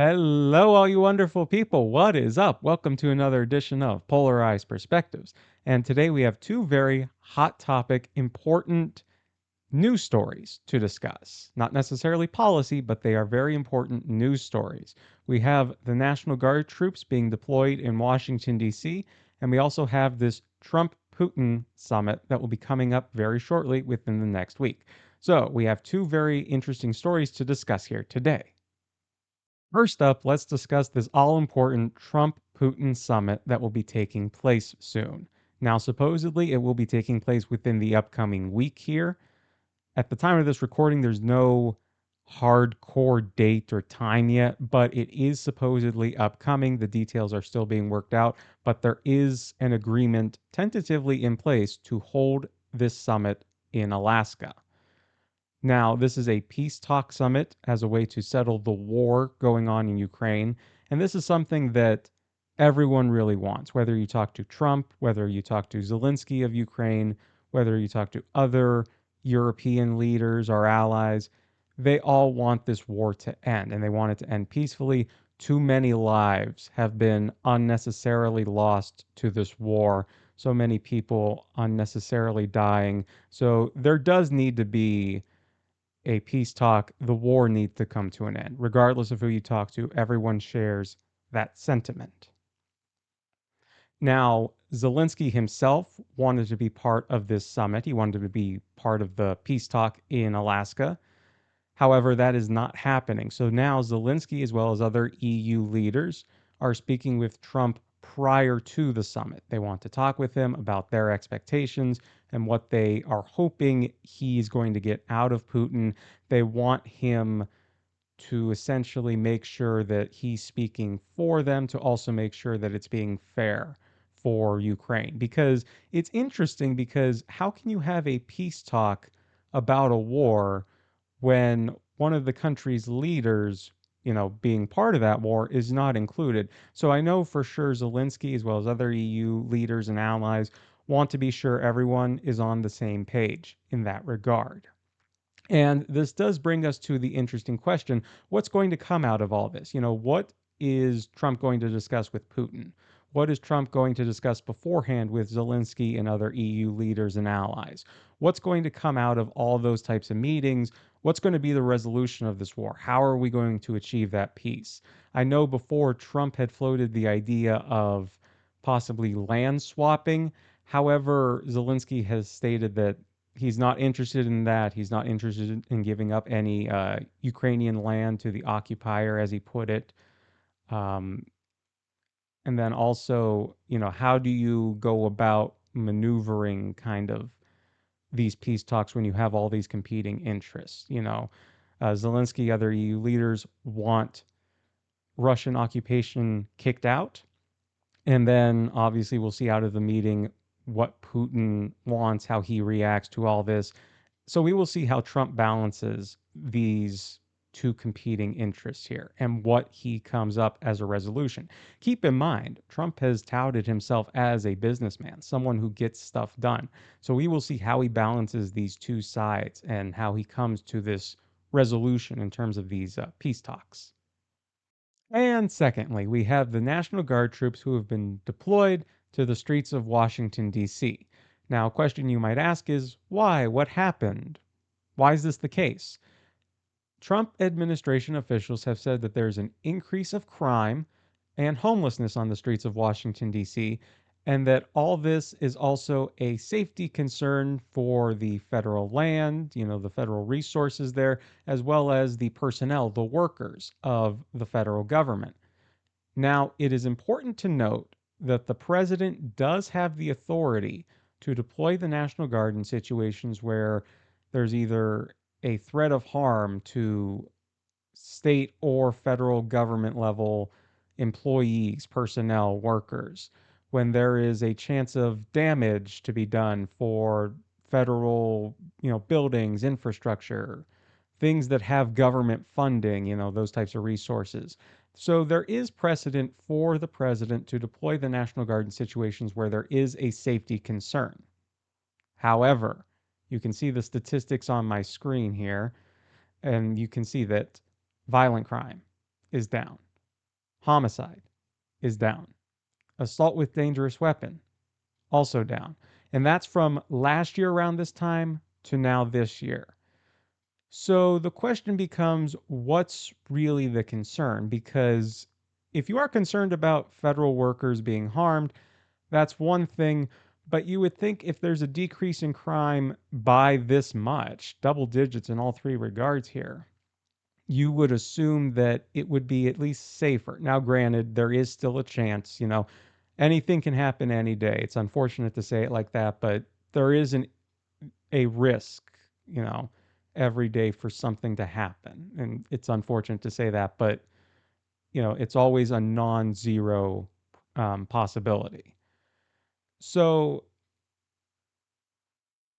Hello, all you wonderful people. What is up? Welcome to another edition of Polarized Perspectives. And today we have two very hot topic, important news stories to discuss. Not necessarily policy, but they are very important news stories. We have the National Guard troops being deployed in Washington, D.C., and we also have this Trump-Putin summit that will be coming up very shortly within the next week. So we have two very interesting stories to discuss here today. First up, let's discuss this all important Trump Putin summit that will be taking place soon. Now, supposedly, it will be taking place within the upcoming week here. At the time of this recording, there's no hardcore date or time yet, but it is supposedly upcoming. The details are still being worked out, but there is an agreement tentatively in place to hold this summit in Alaska. Now, this is a peace talk summit as a way to settle the war going on in Ukraine. And this is something that everyone really wants, whether you talk to Trump, whether you talk to Zelensky of Ukraine, whether you talk to other European leaders or allies. They all want this war to end, and they want it to end peacefully. Too many lives have been unnecessarily lost to this war. So many people unnecessarily dying. So there does need to be a peace talk. The war needs to come to an end. Regardless of who you talk to, everyone shares that sentiment. Now, Zelensky himself wanted to be part of this summit. He wanted to be part of the peace talk in Alaska. However, that is not happening. So now Zelensky, as well as other EU leaders, are speaking with Trump prior to the summit. They want to talk with him about their expectations and what they are hoping he's going to get out of Putin. They want him to essentially make sure that he's speaking for them, to also make sure that it's being fair for Ukraine. Because it's interesting, because how can you have a peace talk about a war when one of the country's leaders, being part of that war is not included? So I know for sure Zelensky, as well as other EU leaders and allies, want to be sure everyone is on the same page in that regard. And this does bring us to the interesting question, what's going to come out of all this? What is Trump going to discuss with Putin? What is Trump going to discuss beforehand with Zelensky and other EU leaders and allies? What's going to come out of all those types of meetings? What's going to be the resolution of this war? How are we going to achieve that peace? I know before Trump had floated the idea of possibly land swapping. However, Zelensky has stated that he's not interested in that. He's not interested in giving up any Ukrainian land to the occupier, as he put it. Um, and then also, how do you go about maneuvering kind of these peace talks when you have all these competing interests? Zelensky, other EU leaders want Russian occupation kicked out. And then obviously we'll see out of the meeting what Putin wants, how he reacts to all this. So we will see how Trump balances these two competing interests here and what he comes up as a resolution. Keep in mind, Trump has touted himself as a businessman, someone who gets stuff done. So we will see how he balances these two sides and how he comes to this resolution in terms of these peace talks. And secondly, we have the National Guard troops who have been deployed to the streets of Washington, D.C. Now, a question you might ask is why? What happened? Why is this the case? Trump administration officials have said that there's an increase of crime and homelessness on the streets of Washington, D.C., and that all this is also a safety concern for the federal land, the federal resources there, as well as the personnel, the workers of the federal government. Now, it is important to note that the president does have the authority to deploy the National Guard in situations where there's either a threat of harm to state or federal government level employees, personnel, workers, when there is a chance of damage to be done for federal, buildings, infrastructure, things that have government funding, those types of resources. So there is precedent for the president to deploy the National Guard in situations where there is a safety concern. However, you can see the statistics on my screen here, and you can see that violent crime is down. Homicide is down. Assault with dangerous weapon, also down. And that's from last year around this time to now this year. So the question becomes, what's really the concern? Because if you are concerned about federal workers being harmed, that's one thing. But you would think if there's a decrease in crime by this much, double digits in all three regards here, you would assume that it would be at least safer. Now, granted, there is still a chance, anything can happen any day. It's unfortunate to say it like that, but there is a risk, you know, every day for something to happen. And it's unfortunate to say that, but, it's always a non zero possibility. So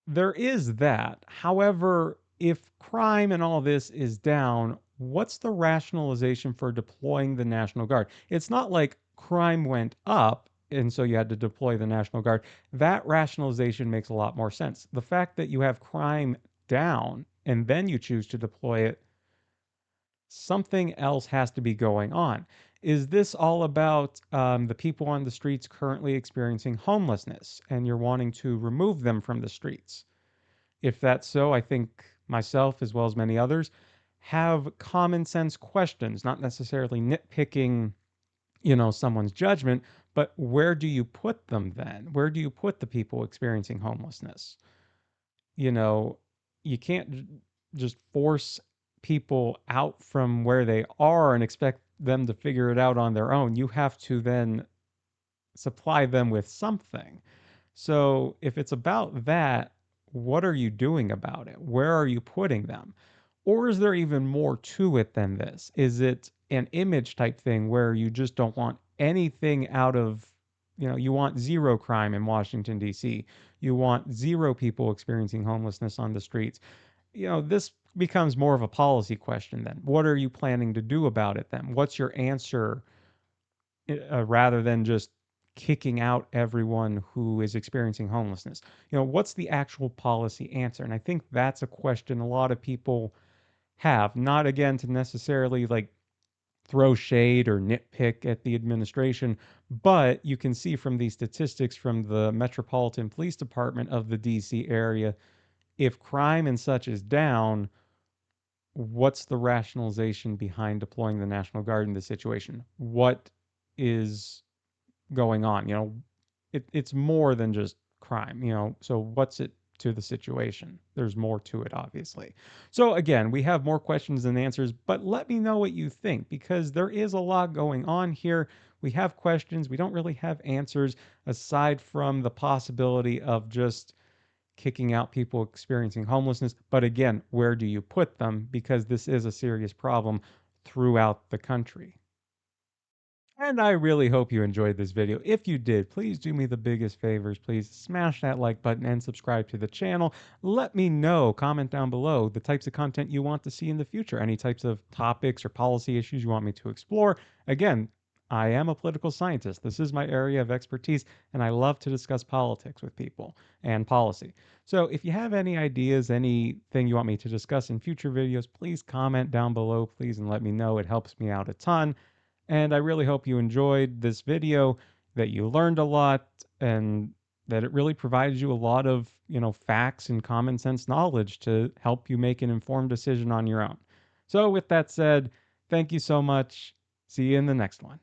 there is that. However, if crime and all this is down, what's the rationalization for deploying the National Guard? It's not like crime went up and so you had to deploy the National Guard. That rationalization makes a lot more sense. The fact that you have crime down and then you choose to deploy it, something else has to be going on. Is this all about the people on the streets currently experiencing homelessness and you're wanting to remove them from the streets? If that's so, I think myself, as well as many others, have common sense questions, not necessarily nitpicking, someone's judgment, but where do you put them then? Where do you put the people experiencing homelessness? You know, you can't just force people out from where they are and expect them to figure it out on their own. You have to then supply them with something. So if it's about that, what are you doing about it? Where are you putting them? Or is there even more to it than this? Is it an image type thing where you just don't want anything out of, you want zero crime in Washington, D.C., you want zero people experiencing homelessness on the streets? This becomes more of a policy question then. What are you planning to do about it then? What's your answer rather than just kicking out everyone who is experiencing homelessness? What's the actual policy answer? And I think that's a question a lot of people have, not again to necessarily like throw shade or nitpick at the administration, but you can see from these statistics from the Metropolitan Police Department of the DC area, if crime and such is down, what's the rationalization behind deploying the National Guard in this situation? What is going on? It's more than just crime, so what's it to the situation? There's more to it, obviously. So again, we have more questions than answers, but let me know what you think because there is a lot going on here. We have questions, we don't really have answers aside from the possibility of just kicking out people experiencing homelessness. But again, where do you put them? Because this is a serious problem throughout the country. And I really hope you enjoyed this video. If you did, please do me the biggest favors. Please smash that like button and subscribe to the channel. Let me know, comment down below the types of content you want to see in the future, any types of topics or policy issues you want me to explore. Again, I am a political scientist. This is my area of expertise, and I love to discuss politics with people and policy. So if you have any ideas, anything you want me to discuss in future videos, please comment down below, please, and let me know. It helps me out a ton. And I really hope you enjoyed this video, that you learned a lot, and that it really provided you a lot of, facts and common sense knowledge to help you make an informed decision on your own. So with that said, thank you so much. See you in the next one.